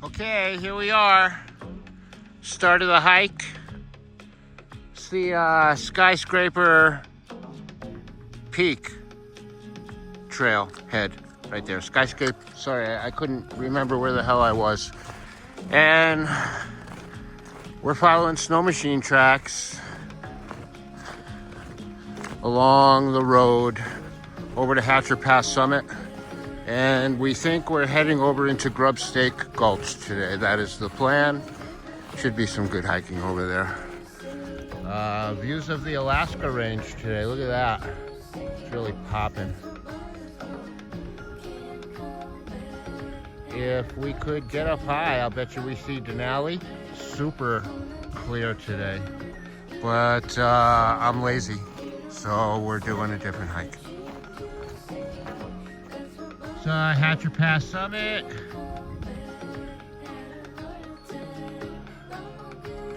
Okay, here we are. Start of the hike. It's the Skyscraper Peak trail head right there. Skyscraper, sorry, I couldn't remember where the hell I was. And we're following snow machine tracks along the road over to Hatcher Pass Summit. And we think we're heading over into Grubstake Gulch today. That is the plan. Should be some good hiking over there. Views of the Alaska Range today. Look at that. It's really popping. If we could get up high, I'll bet you we see Denali. Super clear today. But I'm lazy, so we're doing a different hike. So Hatcher Pass Summit.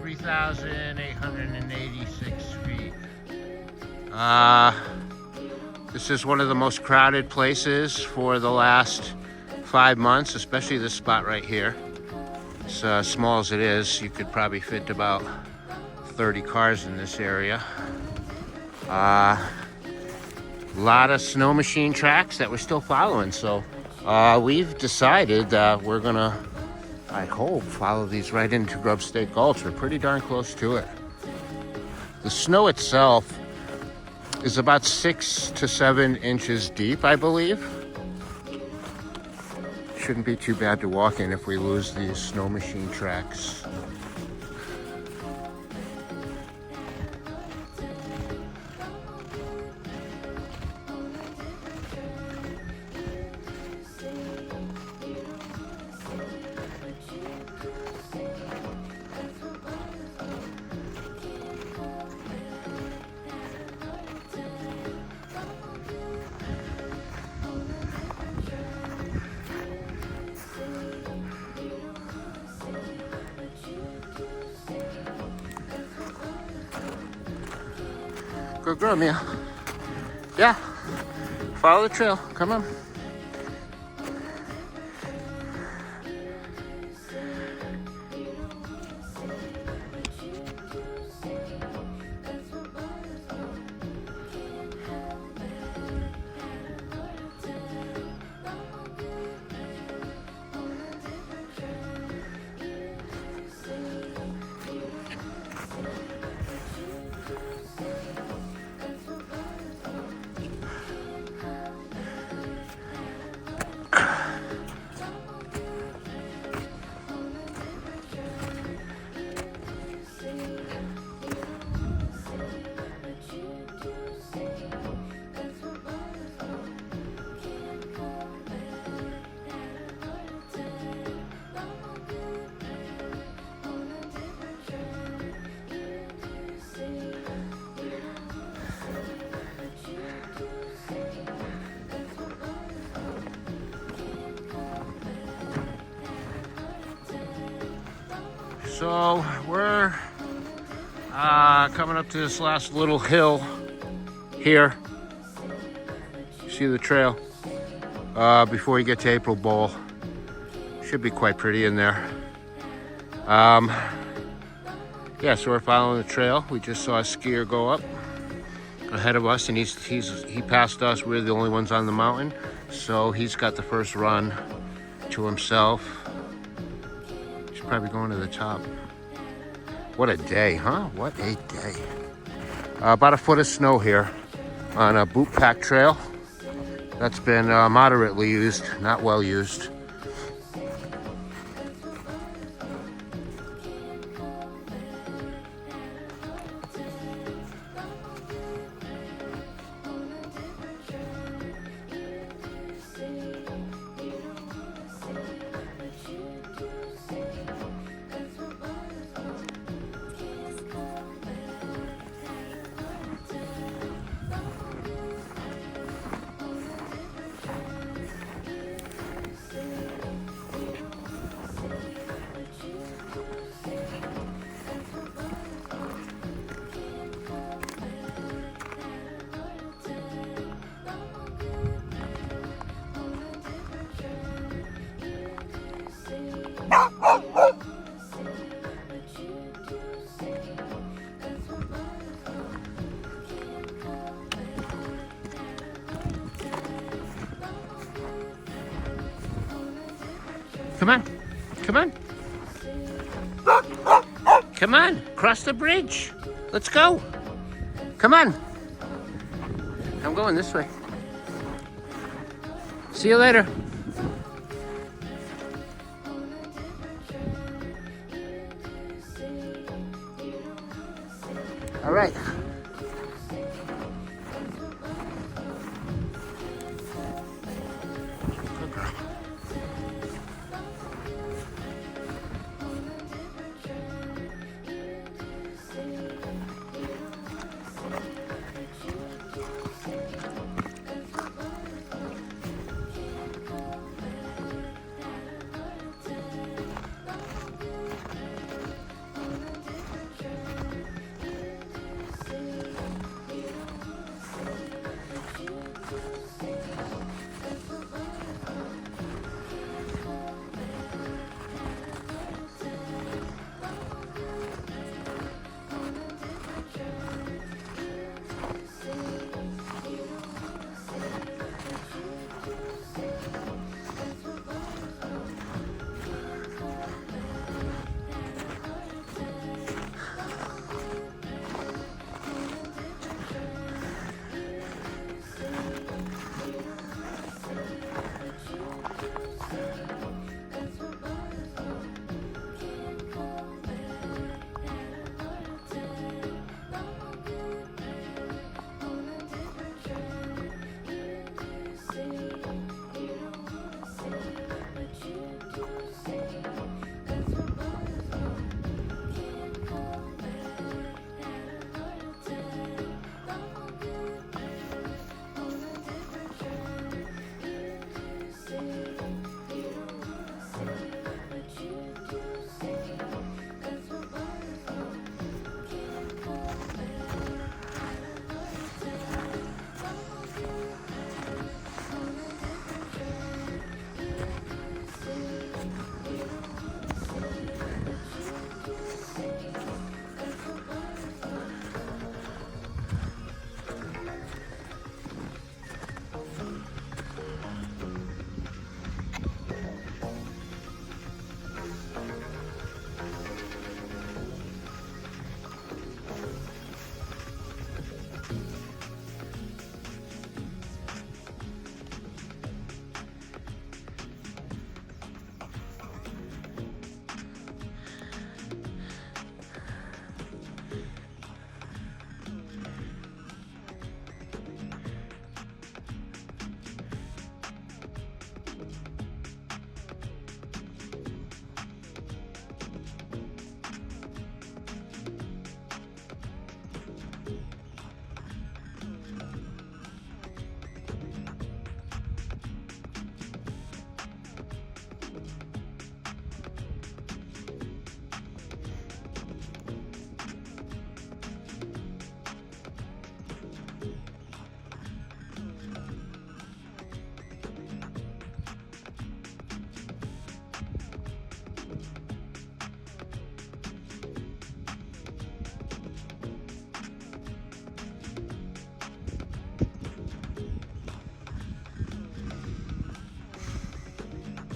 3,886 feet. This is one of the most crowded places for the last 5 months, especially this spot right here. As small as it is, you could probably fit about 30 cars in this area. A lot of snow machine tracks that we're still following, so we've decided that we're gonna, I hope, follow these right into Grubstake Gulch. We're pretty darn close to it. The snow itself is about 6 to 7 inches deep, I believe. Shouldn't be too bad to walk in if we lose these snow machine tracks. Good girl, Mia. Yeah. Follow the trail. Come on. So we're coming up to this last little hill here. See the trail before you get to April Bowl. Should be quite pretty in there. Yeah, so we're following the trail. We just saw a skier go up ahead of us, and he passed us. We're the only ones on the mountain, so he's got the first run to himself. Probably going to the top. What a day, huh? What a day. About a foot of snow here on a boot pack trail that's been moderately used, not well used. Come on. Come on. Come on. Cross the bridge. Let's go. Come on. I'm going this way. See you later. All right. Good girl.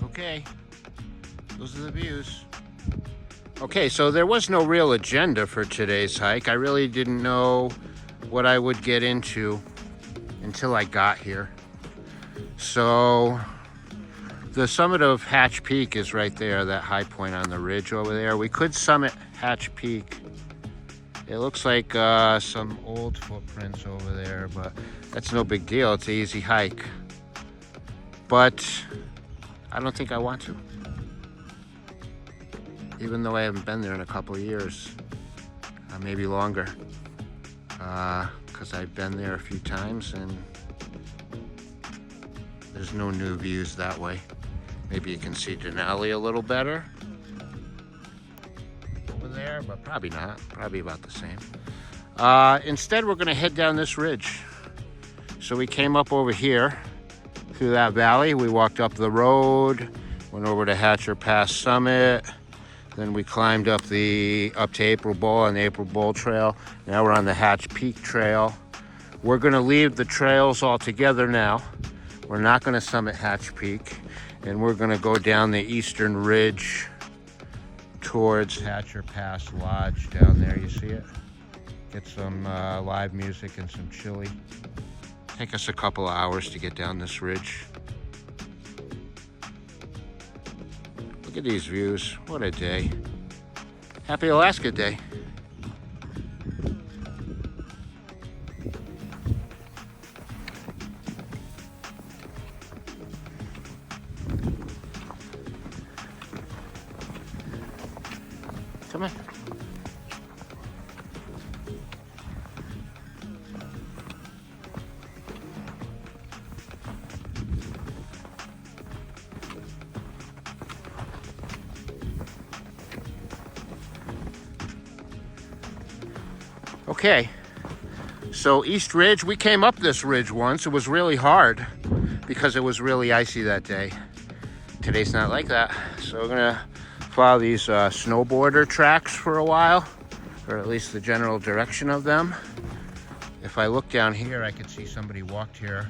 Okay, those are the views. Okay, so there was no real agenda for today's hike. I really didn't know what I would get into until I got here. So the summit of Hatch Peak is right there, that high point on the ridge over there. We could summit Hatch Peak. It looks like some old footprints over there, but that's no big deal. It's an easy hike. But I don't think I want to. Even though I haven't been there in a couple of years, maybe longer. Because I've been there a few times and there's no new views that way. Maybe you can see Denali a little better over there, but probably not. Probably about the same. Instead, we're gonna head down this ridge. So we came up over here through that valley. We walked up the road, went over to Hatcher Pass Summit. Then we climbed up to April Bowl on the April Bowl Trail. Now we're on the Hatch Peak Trail. We're gonna leave the trails all together now. We're not gonna summit Hatch Peak. And we're gonna go down the eastern ridge towards Hatcher Pass Lodge down there. You see it? Get some live music and some chili. Take us a couple of hours to get down this ridge. Look at these views. What a day. Happy Alaska Day. Come on. Okay, so East Ridge, we came up this ridge once. It was really hard because it was really icy that day. Today's not like that. So we're gonna follow these snowboarder tracks for a while, or at least the general direction of them. If I look down here, I can see somebody walked here.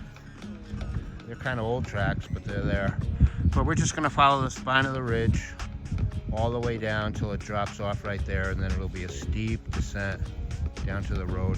They're kind of old tracks, but they're there. But we're just gonna follow the spine of the ridge all the way down till it drops off right there, and then it'll be a steep descent down to the road.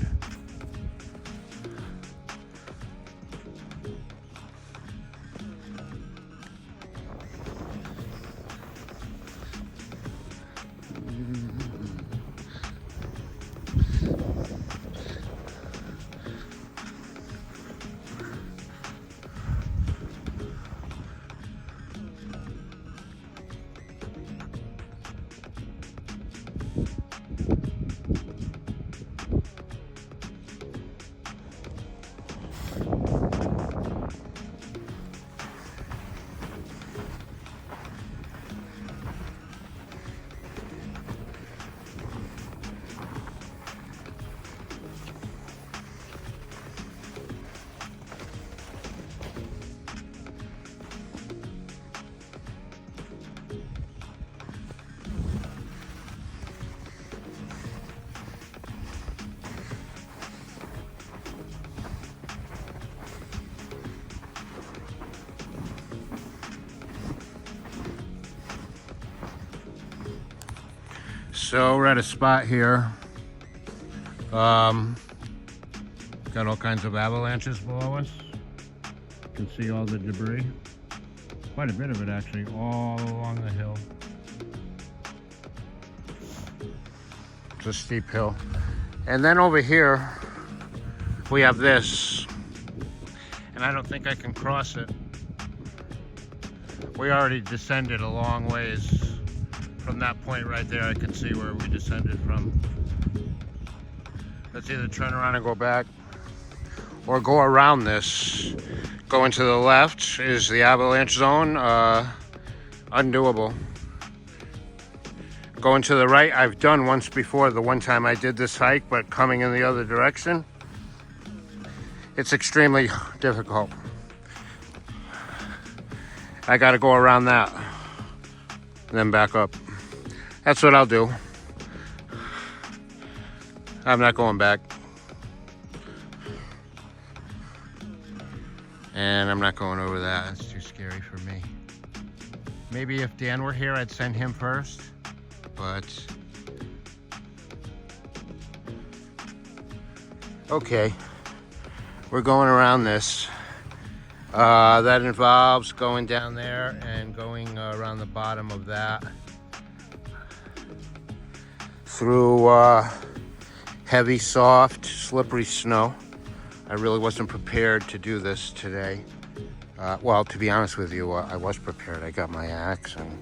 So we're at a spot here. Got all kinds of avalanches below us. You can see all the debris. Quite a bit of it actually, all along the hill. It's a steep hill. And then over here, we have this. And I don't think I can cross it. We already descended a long ways. From that point right there, I can see where we descended from. Let's either turn around and go back or go around this. Going to the left is the avalanche zone, undoable. Going to the right, I've done once before, the one time I did this hike, but coming in the other direction, it's extremely difficult. I gotta go around that, and then back up. That's what I'll do. I'm not going back. And I'm not going over that. It's too scary for me. Maybe if Dan were here, I'd send him first. But okay, we're going around this. That involves going down there and going around the bottom of that through heavy, soft, slippery snow. I really wasn't prepared to do this today. Well, to be honest with you, I was prepared. I got my axe and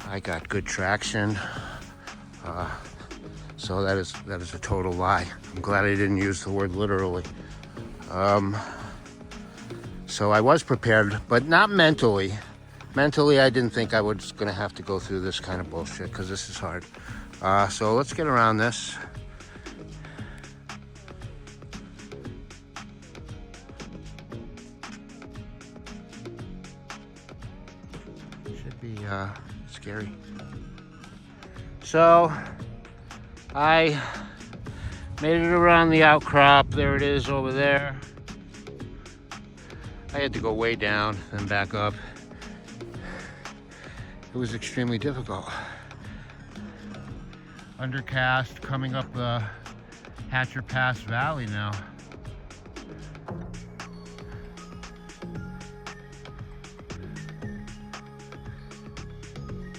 I got good traction. So that is a total lie. I'm glad I didn't use the word literally. So I was prepared, but not mentally. Mentally, I didn't think I was gonna have to go through this kind of bullshit because this is hard. So let's get around this. Should be scary. So I made it around the outcrop. There it is over there. I had to go way down and back up. it was extremely difficult. Undercast coming up the Hatcher Pass Valley now.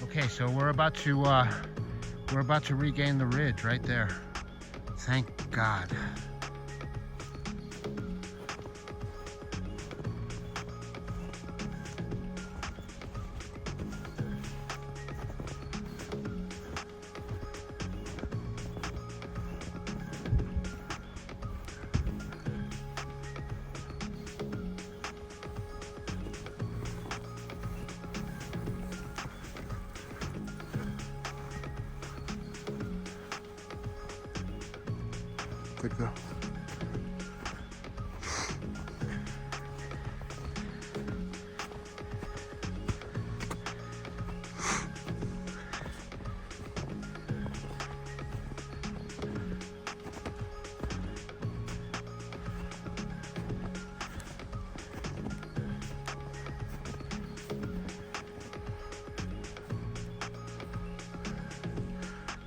Okay, so we're about to regain the ridge right there. Thank God. Good girl.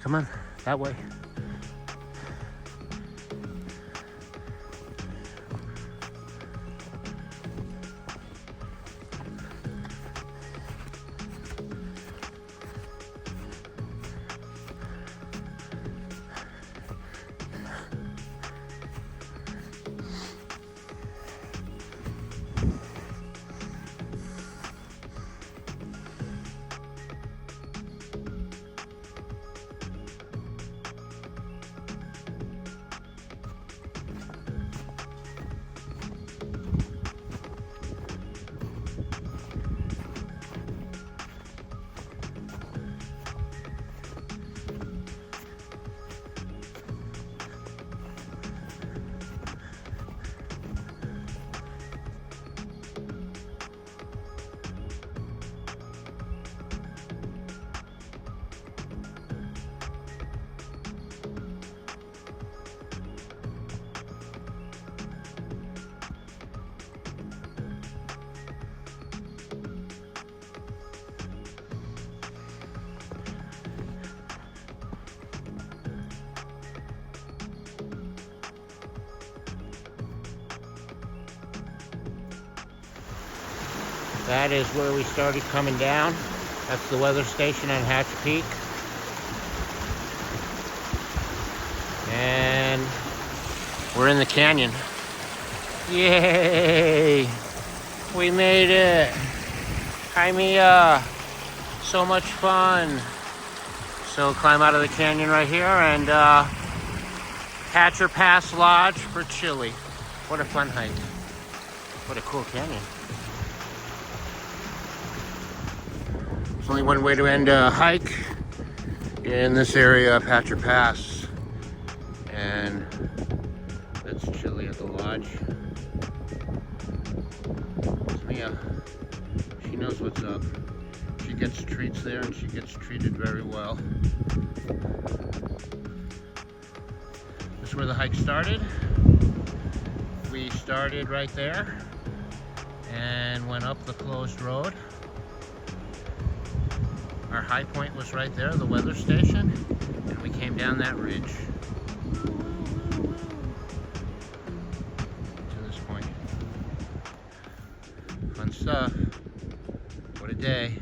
Come on, that way. That is where we started coming down. That's the weather station on Hatch Peak. And we're in the canyon. Yay! We made it! Hi, Mia! So much fun! So climb out of the canyon right here and Hatcher Pass Lodge for Chile. What a fun hike. What a cool canyon. There's only one way to end a hike in this area of Hatcher Pass. And that's Chile at the lodge. It's Mia. She knows what's up. She gets treats there and she gets treated very well. This is where the hike started. We started right there and went up the closed road. Our high point was right there, the weather station, and we came down that ridge to this point. Fun stuff. What a day.